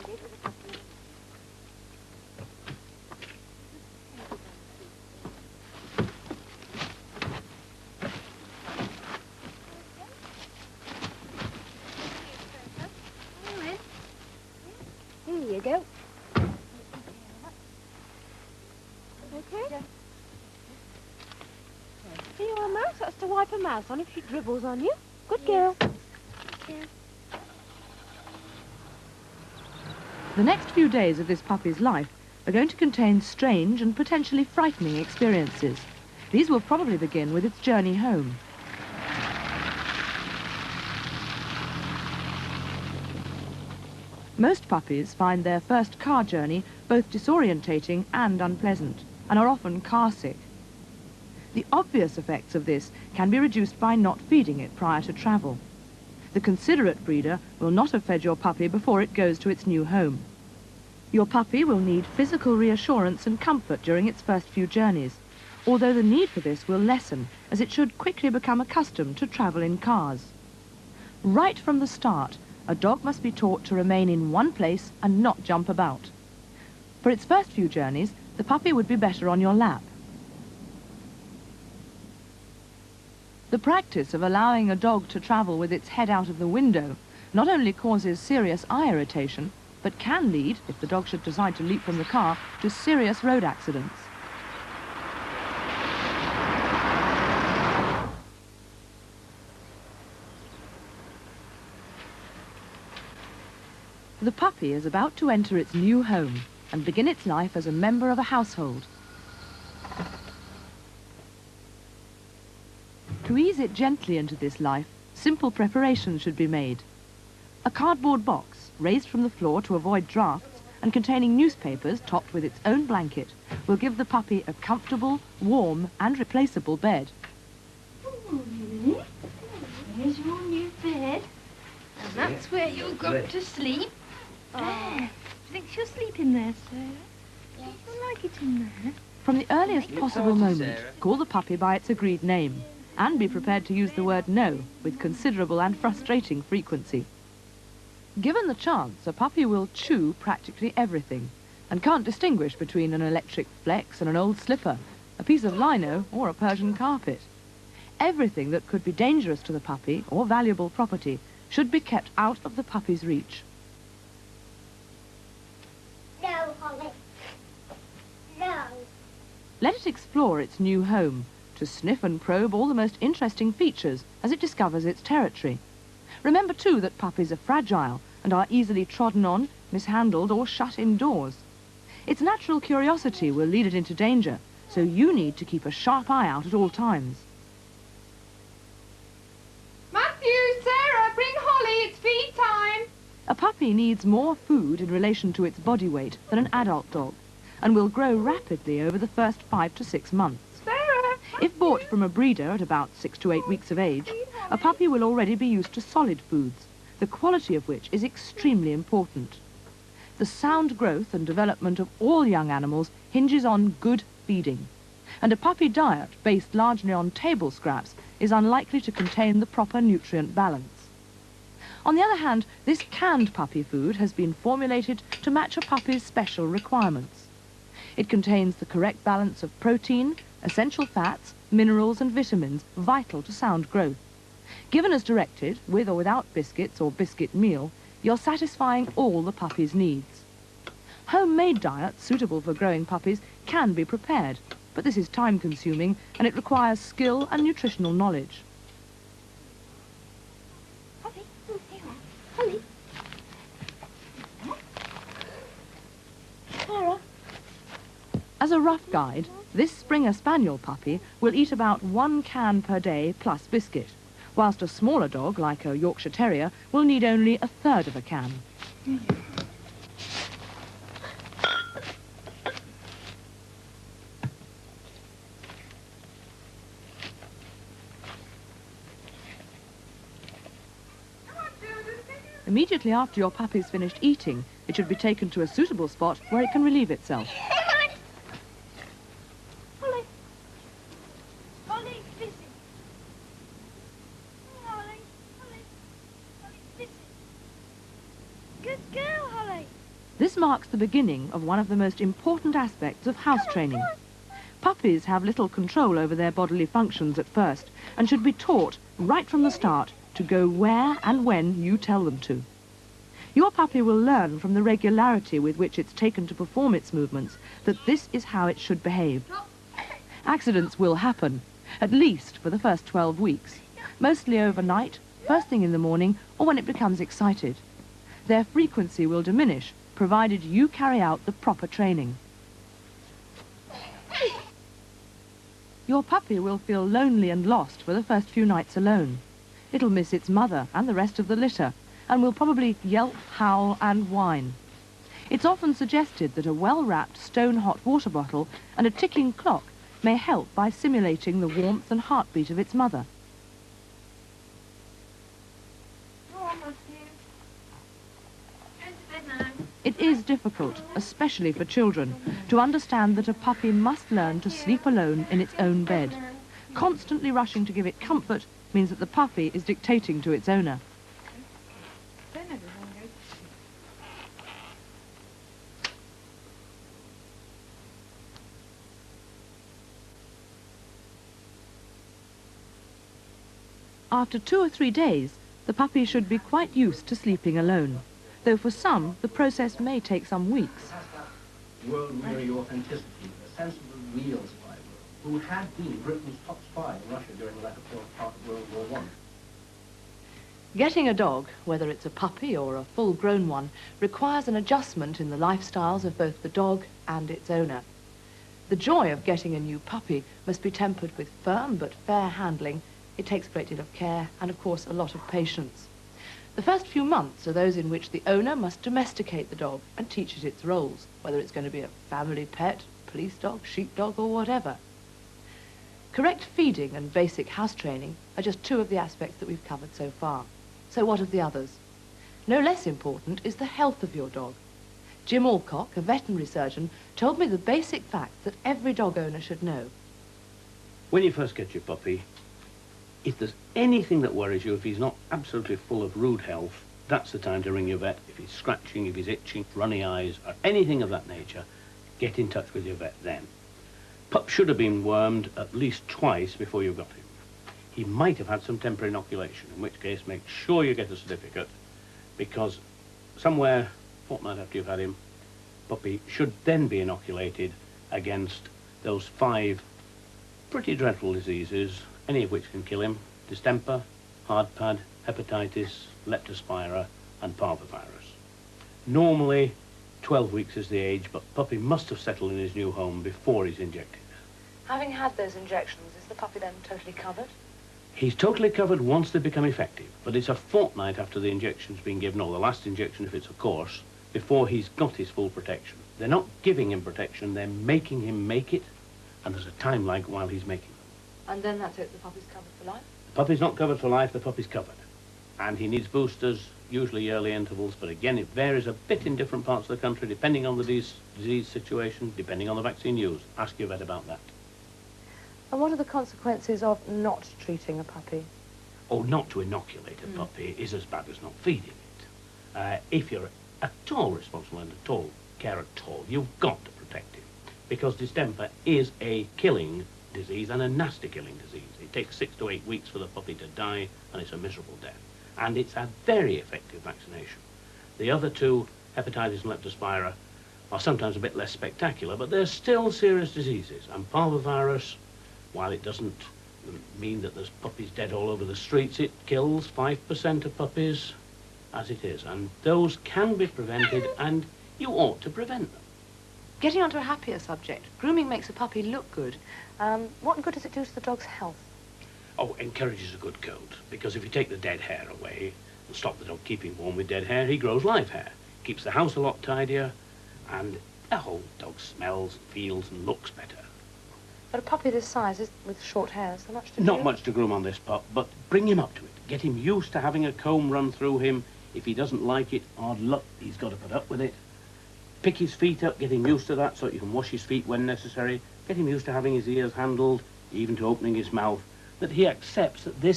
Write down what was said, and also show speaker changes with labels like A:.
A: Here you go. Okay? Here you are, Mouse. That's to wipe a mouse on if she dribbles on you. Good girl. Yeah.
B: The next few days of this puppy's life are going to contain strange and potentially frightening experiences. These will probably begin with its journey home. Most puppies find their first car journey both disorientating and unpleasant, and are often car sick. The obvious effects of this can be reduced by not feeding it prior to travel. The considerate breeder will not have fed your puppy before it goes to its new home. Your puppy will need physical reassurance and comfort during its first few journeys, although the need for this will lessen as it should quickly become accustomed to travel in cars. Right from the start, a dog must be taught to remain in one place and not jump about. For its first few journeys, the puppy would be better on your lap. The practice of allowing a dog to travel with its head out of the window not only causes serious eye irritation, but can lead, if the dog should decide to leap from the car, to serious road accidents. The puppy is about to enter its new home and begin its life as a member of a household. To ease it gently into this life, simple preparations should be made. A cardboard box, raised from the floor to avoid drafts and containing newspapers topped with its own blanket, will give the puppy a comfortable, warm and replaceable bed.
C: Here's your new bed. And that's where you'll go to sleep. There. Do you think she'll sleep in there, Sarah? Yes. I like it in there.
B: From the earliest possible moment, call the puppy by its agreed name, and be prepared to use the word no with considerable and frustrating frequency. Given the chance, a puppy will chew practically everything and can't distinguish between an electric flex and an old slipper, a piece of lino or a Persian carpet. Everything that could be dangerous to the puppy or valuable property should be kept out of the puppy's reach.
D: No, Holly. No.
B: Let it explore its new home, to sniff and probe all the most interesting features as it discovers its territory. Remember, too, that puppies are fragile and are easily trodden on, mishandled or shut indoors. Its natural curiosity will lead it into danger, so you need to keep a sharp eye out at all times.
E: Matthew, Sarah, bring Holly, it's feed time.
B: A puppy needs more food in relation to its body weight than an adult dog, and will grow rapidly over the first 5 to 6 months.
E: Sarah!
B: If bought from a breeder at about 6 to 8 weeks of age, a puppy will already be used to solid foods, the quality of which is extremely important. The sound growth and development of all young animals hinges on good feeding, and a puppy diet based largely on table scraps is unlikely to contain the proper nutrient balance. On the other hand, this canned puppy food has been formulated to match a puppy's special requirements. It contains the correct balance of protein, essential fats, minerals and vitamins vital to sound growth. Given as directed, with or without biscuits or biscuit meal, you're satisfying all the puppy's needs. Homemade diets suitable for growing puppies can be prepared, but this is time-consuming and it requires skill and nutritional knowledge.
C: Holly, here you are. Holly. Sarah.
B: As a rough guide, this Springer Spaniel puppy will eat about 1 can per day plus biscuit, whilst a smaller dog, like a Yorkshire Terrier, will need only 1/3 of a can. Immediately after your puppy's finished eating, it should be taken to a suitable spot where it can relieve itself.
C: Holly. Holly, listen. Holly, Holly. Holly, listen. Good girl, Holly.
B: This marks the beginning of one of the most important aspects of house training. Puppies have little control over their bodily functions at first and should be taught right from the start to go where and when you tell them to. Your puppy will learn from the regularity with which it's taken to perform its movements that this is how it should behave. Accidents will happen, at least for the first 12 weeks, mostly overnight, first thing in the morning, or when it becomes excited. Their frequency will diminish, provided you carry out the proper training. Your puppy will feel lonely and lost for the first few nights alone. It'll miss its mother and the rest of the litter, and will probably yelp, howl, and whine. It's often suggested that a well-wrapped stone-hot water bottle and a ticking clock may help by simulating the warmth and heartbeat of its mother. It is difficult, especially for children, to understand that a puppy must learn to sleep alone in its own bed. Constantly rushing to give it comfort means that the puppy is dictating to its owner. After 2 or 3 days, the puppy should be quite used to sleeping alone, though for some, the process may take some weeks.
F: World-weary authenticity, a sensible real spy who had been Britain's top spy in Russia during the latter part of World War I.
B: Getting a dog, whether it's a puppy or a full-grown one, requires an adjustment in the lifestyles of both the dog and its owner. The joy of getting a new puppy must be tempered with firm but fair handling. It takes a great deal of care and, of course, a lot of patience. The first few months are those in which the owner must domesticate the dog and teach it its roles, whether it's going to be a family pet, police dog, sheepdog, or whatever. Correct feeding and basic house training are just 2 of the aspects that we've covered so far. So what of the others? No less important is the health of your dog. Jim Alcock, a veterinary surgeon, told me the basic facts that every dog owner should know.
G: When you first get your puppy, if there's anything that worries you, if he's not absolutely full of rude health, that's the time to ring your vet. If he's scratching, if he's itching, runny eyes, or anything of that nature, get in touch with your vet then. Pup should have been wormed at least twice before you got him. He might have had some temporary inoculation, in which case make sure you get a certificate, because somewhere, a fortnight after you've had him, puppy should then be inoculated against those 5 pretty dreadful diseases, any of which can kill him: distemper, hardpad, hepatitis, leptospira, and parvovirus. Normally, 12 weeks is the age, but puppy must have settled in his new home before he's injected.
B: Having had those injections, is the puppy then totally covered?
G: He's totally covered once they become effective, but it's a fortnight after the injection's been given, or the last injection if it's a course, before he's got his full protection. They're not giving him protection, they're making him make it, and there's a time lag while he's making them.
B: And then that's it, the puppy's covered for life?
G: The puppy's not covered for life, the puppy's covered. And he needs boosters, usually yearly intervals, but again, it varies a bit in different parts of the country, depending on the disease situation, depending on the vaccine used. Ask your vet about that.
B: And what are the consequences of not treating a puppy?
G: Oh, not to inoculate a puppy is as bad as not feeding it. If you're at all responsible and at all care at all, you've got to protect him, because distemper is a killing disease and a nasty killing disease. It takes 6 to 8 weeks for the puppy to die, and it's a miserable death. And it's a very effective vaccination. The other 2, hepatitis and leptospira, are sometimes a bit less spectacular, but they're still serious diseases. And parvovirus, while it doesn't mean that there's puppies dead all over the streets, it kills 5% of puppies as it is. And those can be prevented, and you ought to prevent them.
B: Getting on to a happier subject, grooming makes a puppy look good. What good does it do to the dog's health?
G: Oh, encourages a good coat, because if you take the dead hair away and stop the dog keeping warm with dead hair, he grows live hair. Keeps the house a lot tidier, and the whole dog smells, feels, and looks better.
B: But a puppy this size is with short hair, so much to do?
G: Not much to groom on this pup, but bring him up to it. Get him used to having a comb run through him. If he doesn't like it, hard luck, he's got to put up with it. Pick his feet up, get him used to that so that you can wash his feet when necessary. Get him used to having his ears handled, even to opening his mouth, that he accepts that this